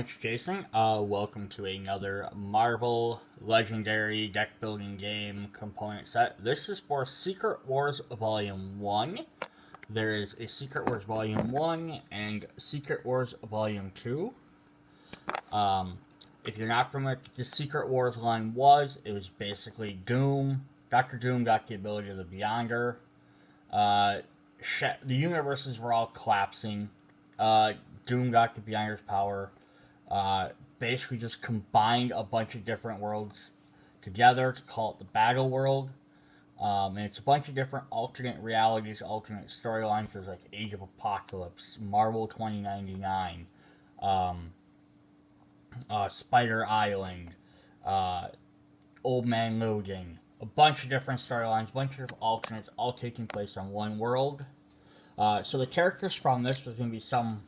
It's Jason. Welcome to another Marvel Legendary deck building game component set. This is for Secret Wars Volume 1. There is a Secret Wars Volume 1 and Secret Wars Volume 2. If you're not familiar with what the Secret Wars line was, it was basically Doom. Dr. Doom got the ability of the Beyonder. The universes were all collapsing. Doom got the Beyonder's power. Basically just combined a bunch of different worlds together to call it the Battle World. And it's a bunch of different alternate realities, alternate storylines. There's like Age of Apocalypse, Marvel 2099, Spider Island, Old Man Logan. A bunch of different storylines, a bunch of alternates, all taking place on one world. So the characters from this, there's going to be some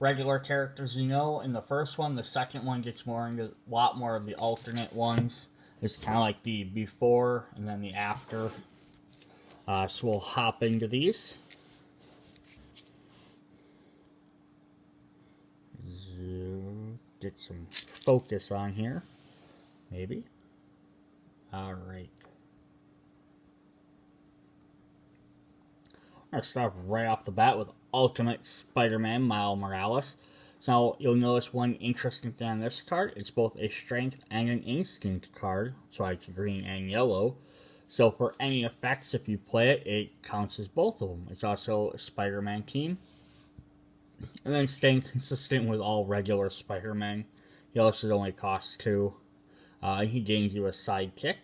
regular characters you know in the first one. The second one gets more into a lot more of the alternate ones. It's kind of like the before and then the after. So we'll hop into these. Get some focus on here. Maybe. Alright. I'm going to start right off the bat with Ultimate Spider-Man Miles Morales. So you'll notice one interesting thing on this card. It's both a Strength and an Instinct card. So it's green and yellow. So for any effects, if you play it, it counts as both of them. It's also a Spider-Man team. And then staying consistent with all regular Spider-Man. He also only costs 2. He gains you a sidekick.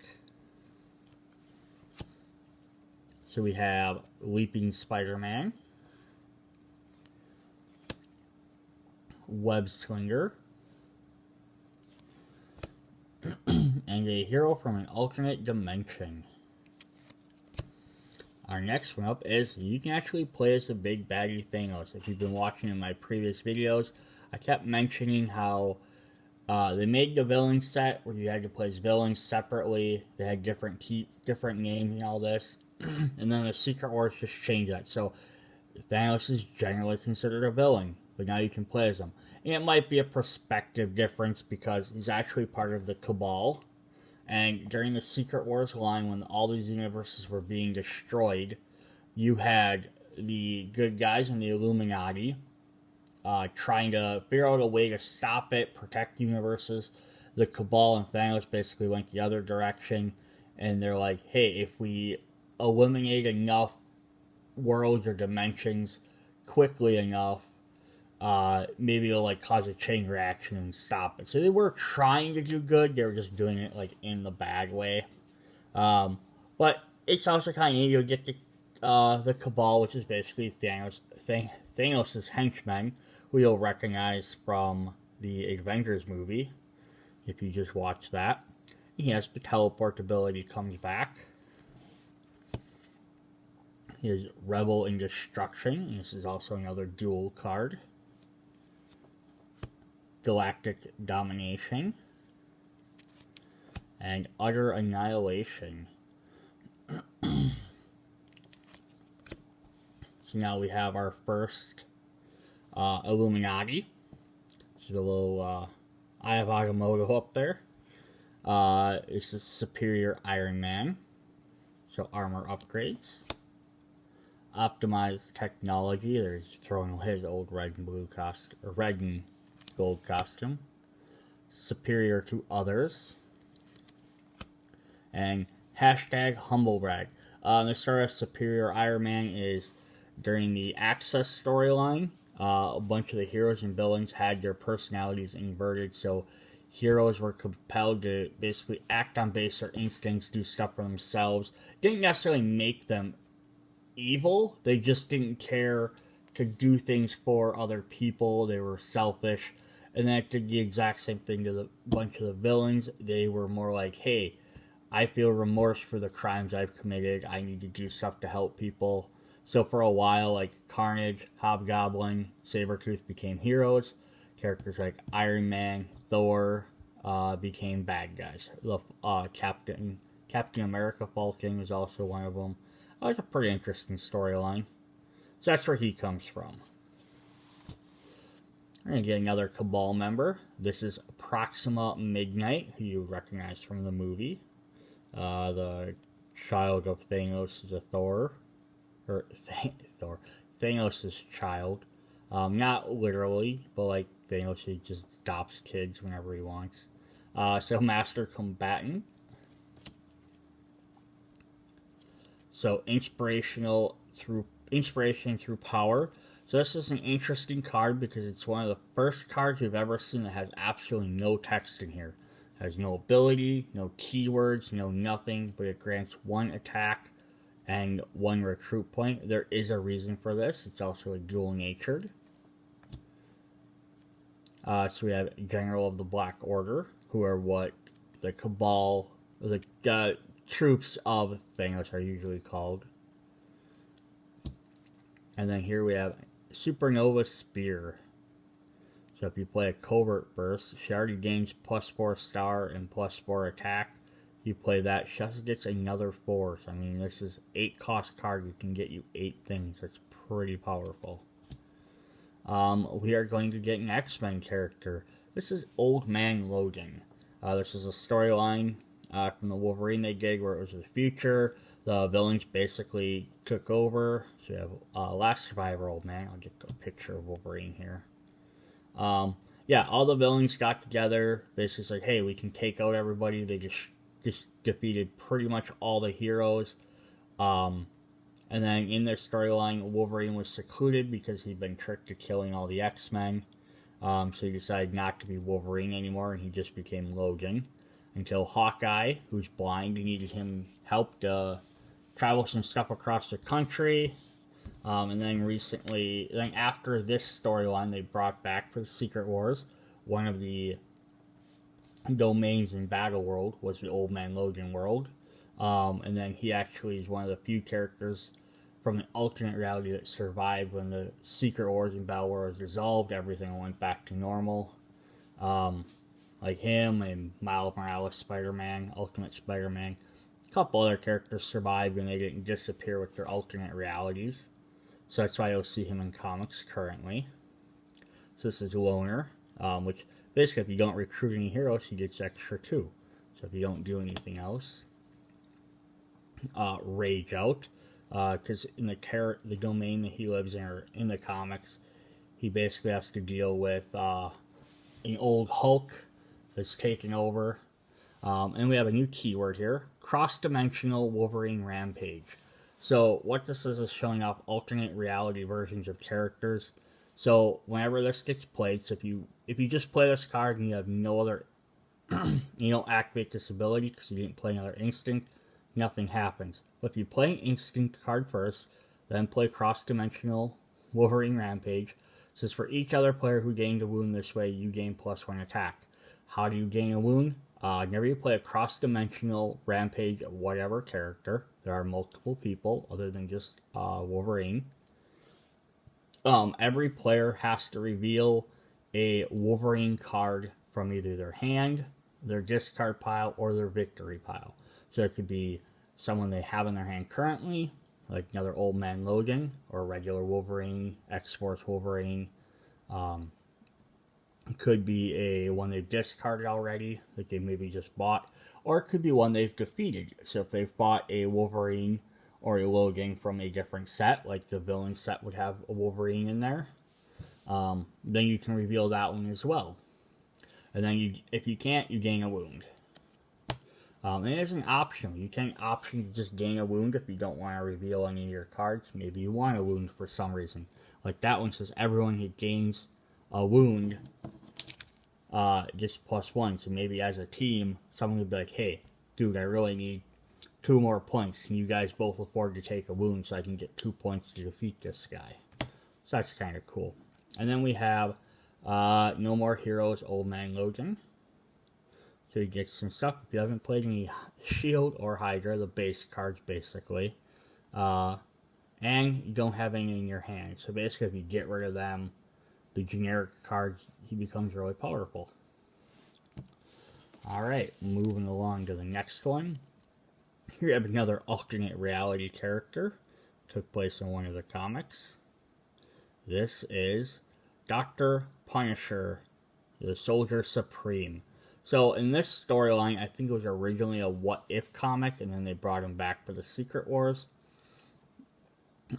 So we have Leaping Spider-Man, Web Slinger, and a hero from an alternate dimension. Our next one up is you can actually play as the big baddie Thanos. If you've been watching in my previous videos, I kept mentioning how they made the villain set where you had to play as villains separately. They had different names and all this. And then the Secret Wars just changed that. So Thanos is generally considered a villain, but now you can play as him. And it might be a perspective difference because he's actually part of the Cabal. And during the Secret Wars line, when all these universes were being destroyed, you had the good guys in the Illuminati trying to figure out a way to stop it, protect universes. The Cabal and Thanos basically went the other direction, and they're like, hey, if we eliminate enough worlds or dimensions quickly enough, maybe it'll like cause a chain reaction and stop it. So they were trying to do good, they were just doing it like in the bad way. But it's also kind of neat. You'll get the Cabal, which is basically Thanos' henchmen, who you'll recognize from the Avengers movie, if you just watch that. He has the teleport ability, comes back. His Rebel in Destruction. This is also another dual card. Galactic Domination. And Utter Annihilation. So now we have our first Illuminati. There's a little Eye of Agamotto up there. It's a Superior Iron Man. So armor upgrades. Optimized technology. They're just throwing his old red and blue costume, or red and gold costume. Superior to others. And hashtag humblebrag. The start of Superior Iron Man is during the Access storyline. A bunch of the heroes and villains had their personalities inverted, so heroes were compelled to basically act on baser instincts, do stuff for themselves. Didn't necessarily make them evil, they just didn't care to do things for other people. They were selfish, and that did the exact same thing to the bunch of the villains. They were more like, hey, I feel remorse for the crimes I've committed, I need to do stuff to help people. So for a while, like Carnage, Hobgoblin, Sabretooth became heroes. Characters like Iron Man, Thor became bad guys. Captain America Falcon was also one of them. That was a pretty interesting storyline. So that's where he comes from. We're going to get another Cabal member. This is Proxima Midnight, who you recognize from the movie. The child of Thanos is a Thor. Or Thor. Thanos' child. Not literally, but like Thanos, he just adopts kids whenever he wants. So Master Combatant. So inspiration through power. So this is an interesting card because it's one of the first cards we've ever seen that has absolutely no text in here. It has no ability, no keywords, no nothing, but it grants 1 attack and 1 recruit point. There is a reason for this. It's also a dual-natured. So we have General of the Black Order, who are what the Cabal, the troops of Thanos are usually called. And then here we have Supernova Spear. So if you play a Covert Burst, she already gains +4 star and +4 attack. If you play that, she also gets another 4. So I mean, this is 8 cost card. It can get you 8 things. That's pretty powerful. We are going to get an X-Men character. This is Old Man Logan. This is a storyline from the Wolverine they did where it was the future. The villains basically took over. So you have Last Survivor Old Man. I'll get a picture of Wolverine here. Yeah, all the villains got together. Basically said, hey, we can take out everybody. They just defeated pretty much all the heroes. And then in their storyline, Wolverine was secluded because he'd been tricked to killing all the X-Men. So he decided not to be Wolverine anymore, and he just became Logan. Until Hawkeye, who's blind, needed him help to travel some stuff across the country. And then after this storyline, they brought back for the Secret Wars, one of the domains in Battle World was the Old Man Logan world. And then he actually is one of the few characters from an alternate reality that survived when the Secret Wars and Battle War was dissolved. Everything went back to normal. Like him and Miles Morales Spider-Man, Ultimate Spider-Man. A couple other characters survived and they didn't disappear with their alternate realities. So that's why you'll see him in comics currently. So this is Loner, which basically if you don't recruit any heroes, he gets extra 2. So if you don't do anything else. Rage Out, because in the domain that he lives in, or in the comics, he basically has to deal with an old Hulk that's taken over. And we have a new keyword here, cross-dimensional Wolverine Rampage. So what this is showing off alternate reality versions of characters. So whenever this gets played, so if you just play this card and you have no other, you don't activate this ability because you didn't play another instinct, nothing happens. But if you play an instinct card first, then play cross-dimensional Wolverine Rampage, says for each other player who gained a wound this way, you gain +1 attack. How do you gain a wound? Whenever you play a cross-dimensional Rampage of whatever character, there are multiple people other than just Wolverine. Every player has to reveal a Wolverine card from either their hand, their discard pile, or their victory pile. So it could be someone they have in their hand currently, like another Old Man Logan, or regular Wolverine, X-Force Wolverine. It could be one they've discarded already, like they maybe just bought, or it could be one they've defeated. So if they've bought a Wolverine or a Logan from a different set, like the villain set would have a Wolverine in there, then you can reveal that one as well. And then if you can't, you gain a wound. And it is an option. You can option to just gain a wound if you don't want to reveal any of your cards. Maybe you want a wound for some reason. Like that one says everyone who gains a wound just +1. So maybe as a team, someone would be like, hey, dude, I really need 2 more points. Can you guys both afford to take a wound so I can get 2 points to defeat this guy? So that's kind of cool. And then we have No More Heroes Old Man Logan. So you get some stuff. If you haven't played any Shield or Hydra, the base cards basically. And you don't have any in your hand. So basically if you get rid of them, the generic cards, he becomes really powerful. Alright, moving along to the next one. Here you have another alternate reality character. Took place in one of the comics. This is Dr. Punisher, the Soldier Supreme. So in this storyline, I think it was originally a What If comic, and then they brought him back for the Secret Wars.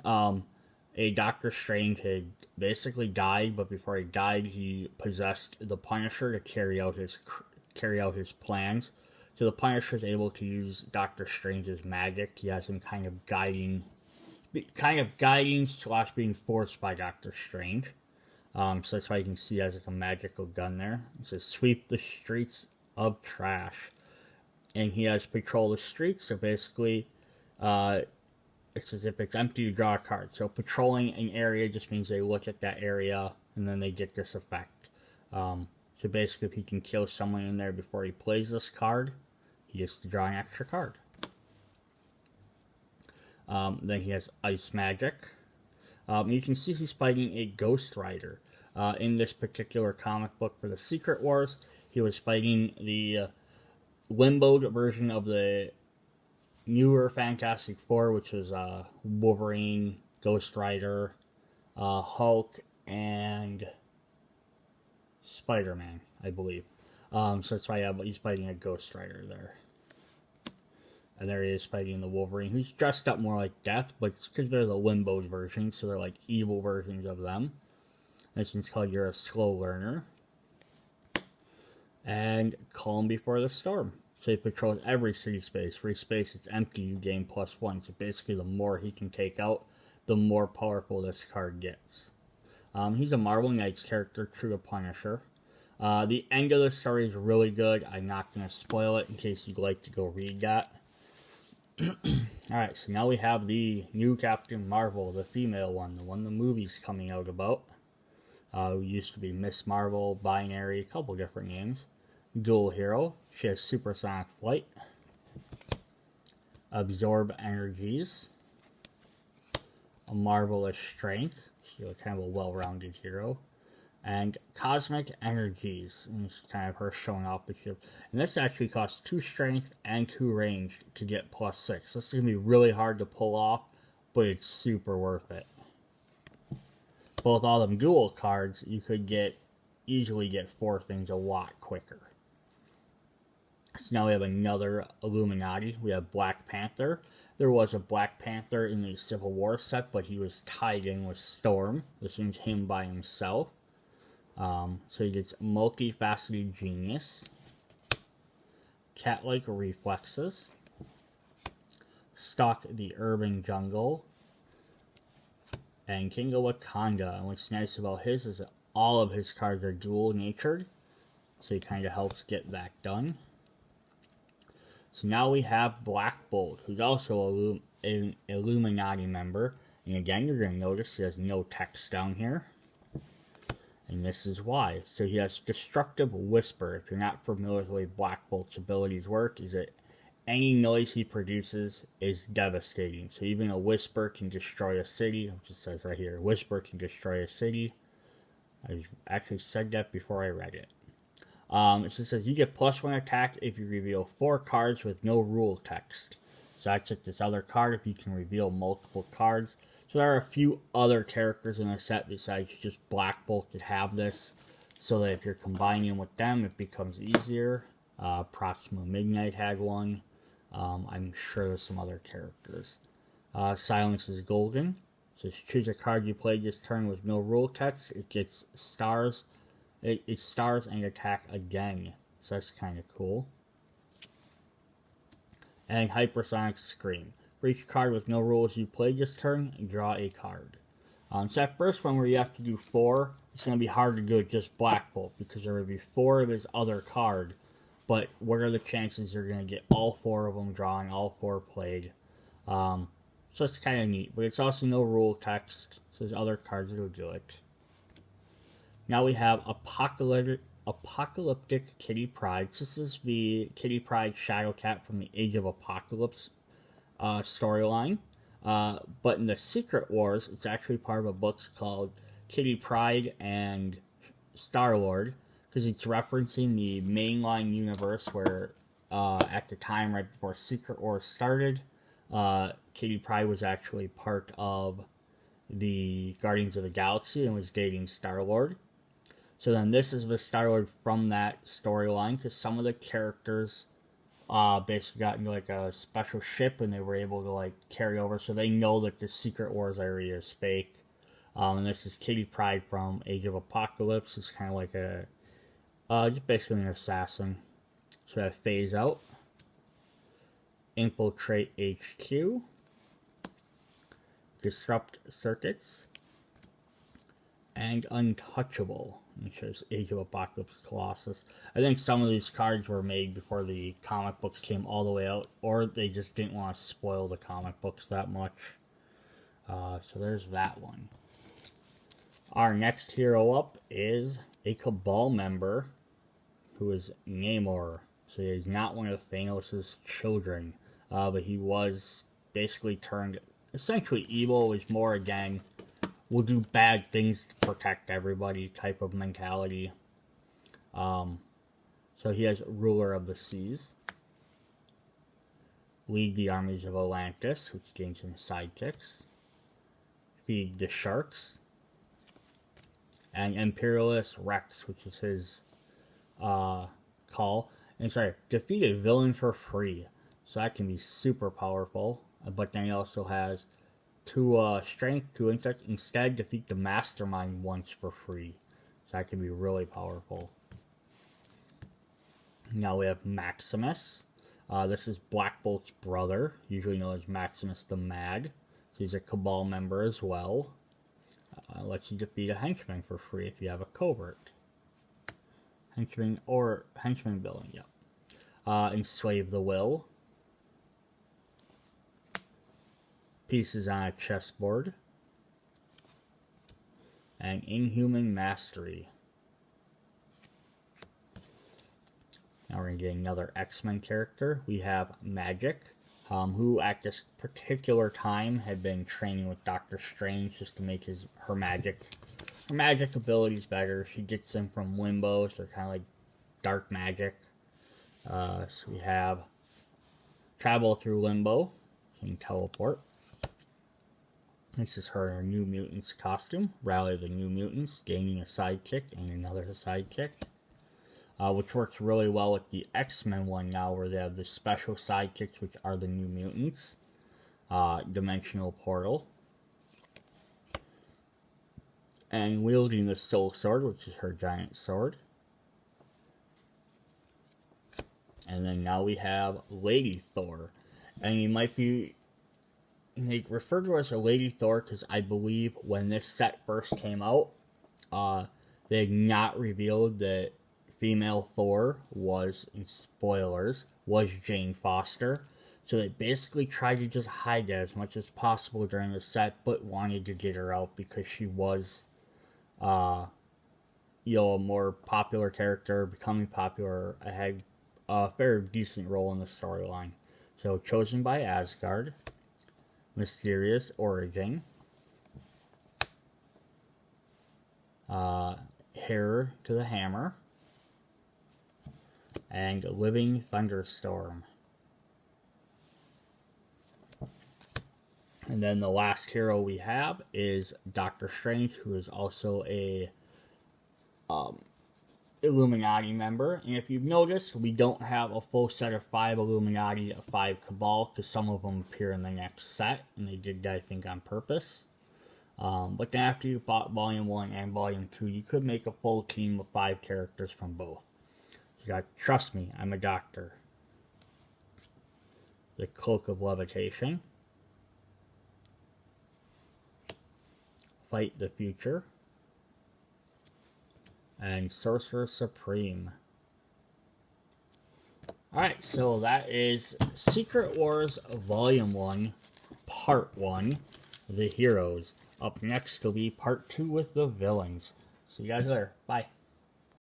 A Doctor Strange had basically died, but before he died, he possessed the Punisher to carry out his plans. So the Punisher is able to use Doctor Strange's magic. He has him kind of guiding / being forced by Doctor Strange. So that's why you can see he has like a magical gun there. It says sweep the streets of trash. And he has patrol the streets, so basically it's as if it's empty to draw a card. So patrolling an area just means they look at that area and then they get this effect. So basically if he can kill someone in there before he plays this card, he gets to draw an extra card. Then he has ice magic. You can see he's fighting a Ghost Rider. In this particular comic book for the Secret Wars, he was fighting the limboed version of the newer Fantastic Four, which was Wolverine, Ghost Rider, Hulk, and Spider-Man, I believe. So that's why he's fighting a Ghost Rider there. And there he is fighting the Wolverine, who's dressed up more like Death, but it's because they're the limboed versions, so they're like evil versions of them. This one's called You're a Slow Learner. And Calm Before the Storm. So he patrols every city space. For each space it's empty, you gain +1. So basically the more he can take out, the more powerful this card gets. He's a Marvel Knights character, true to Punisher. The end of the story is really good. I'm not going to spoil it in case you'd like to go read that. Alright, so now we have the new Captain Marvel, the female one, the one the movie's coming out about. Who used to be Miss Marvel, Binary, a couple different names. Dual hero. She has supersonic flight. Absorb energies. A marvelous strength. She's kind of a well-rounded hero. And cosmic energies. And it's kind of her showing off the ship. And this actually costs 2 strength and 2 range to get +6. This is going to be really hard to pull off, but it's super worth it. Both all them dual cards, you could easily get 4 things a lot quicker. So now we have another Illuminati. We have Black Panther. There was a Black Panther in the Civil War set, but he was tied in with Storm. This one's him by himself. So he gets multifaceted genius, cat-like reflexes, stalk the urban jungle, and King of Wakanda. And what's nice about his is that all of his cards are dual-natured, so he kind of helps get that done. So now we have Black Bolt, who's also an Illuminati member. And again, you're going to notice he has no text down here. And this is why. So he has Destructive Whisper. If you're not familiar with the way Black Bolt's abilities work, is that any noise he produces is devastating. So even a whisper can destroy a city. Which it says right here, whisper can destroy a city. I actually said that before I read it. It just says you get +1 attack if you reveal 4 cards with no rule text. So that's like this other card if you can reveal multiple cards. So there are a few other characters in the set besides just Black Bolt that have this. So that if you're combining with them, it becomes easier. Proxima Midnight had one. I'm sure there's some other characters. Silence is Golden. So choose a card you play this turn with no rule text. It gets stars. It stars and attack again. So that's kind of cool. And Hypersonic Scream. For each card with no rules you play this turn, draw a card. So that first one where you have to do 4, it's going to be hard to do it just Black Bolt because there will be 4 of his other card. But what are the chances you're going to get all 4 of them drawn, all 4 played? So it's kind of neat. But it's also no rule text, so there's other cards that will do it. Now we have Apocalyptic Kitty Pryde. This is the Kitty Pryde Shadowcat from the Age of Apocalypse storyline. But in the Secret Wars, it's actually part of a book called Kitty Pryde and Star-Lord, because it's referencing the mainline universe where at the time right before Secret Wars started, Kitty Pryde was actually part of the Guardians of the Galaxy and was dating Star-Lord. So then this is the Star-Lord from that storyline, because some of the characters basically got into like a special ship and they were able to like carry over, so they know that the Secret Wars area is fake. And this is Kitty Pryde from Age of Apocalypse. It's kind of like a just basically an assassin. So we have Phase Out, Infiltrate HQ, Disrupt Circuits, and Untouchable. It shows Age of Apocalypse Colossus. I think some of these cards were made before the comic books came all the way out, or they just didn't want to spoil the comic books that much. So there's that one. Our next hero up is a Cabal member who is Namor. So he's not one of Thanos' children, but he was basically turned essentially evil. It was more, again, we'll do bad things to protect everybody type of mentality. So he has Ruler of the Seas, Lead the Armies of Atlantis, which gains him sidekicks, Feed the Sharks, and Imperialist Rex, which is his call. And sorry, defeat a villain for free. So that can be super powerful. But then he also has 2 strength, 2 intellect. Instead, defeat the mastermind once for free. So that can be really powerful. Now we have Maximus. This is Black Bolt's brother, usually known as Maximus the Mad. So he's a Cabal member as well. Lets you defeat a henchman for free if you have a covert. Henchman villain, yeah. Enslave the Will. Pieces on a Chessboard. And Inhuman Mastery. Now we're going to get another X-Men character. We have Magic, who at this particular time had been training with Doctor Strange just to make her magic abilities better. She gets them from Limbo, so they're kind of like dark magic. So we have Travel through Limbo, she can teleport. This is her New Mutants costume. Rally the New Mutants, gaining a sidekick and another sidekick. Which works really well with the X-Men one now, where they have the special sidekicks, which are the New Mutants. Dimensional Portal. And wielding the Soul Sword, which is her giant sword. And then now we have Lady Thor. And you might be... They refer to her as a Lady Thor because I believe when this set first came out, they had not revealed that female Thor was, in spoilers, was Jane Foster. So they basically tried to just hide that as much as possible during the set, but wanted to get her out because she was, a more popular character, becoming popular, had a very decent role in the storyline. So chosen by Asgard, mysterious origin, Hair to the Hammer, and Living Thunderstorm. And then the last hero we have is Doctor Strange, who is also a Illuminati member. And if you've noticed, we don't have a full set of 5 Illuminati, 5 Cabal, because some of them appear in the next set, and they did that, I think, on purpose. But then after you bought Volume 1 and Volume 2, you could make a full team of 5 characters from both. You got Trust Me, I'm a Doctor. The Cloak of Levitation. Fight the Future. And Sorcerer Supreme. Alright, so that is Secret Wars Volume 1, Part 1, The Heroes. Up next will be Part 2 with the Villains. See you guys later. Bye.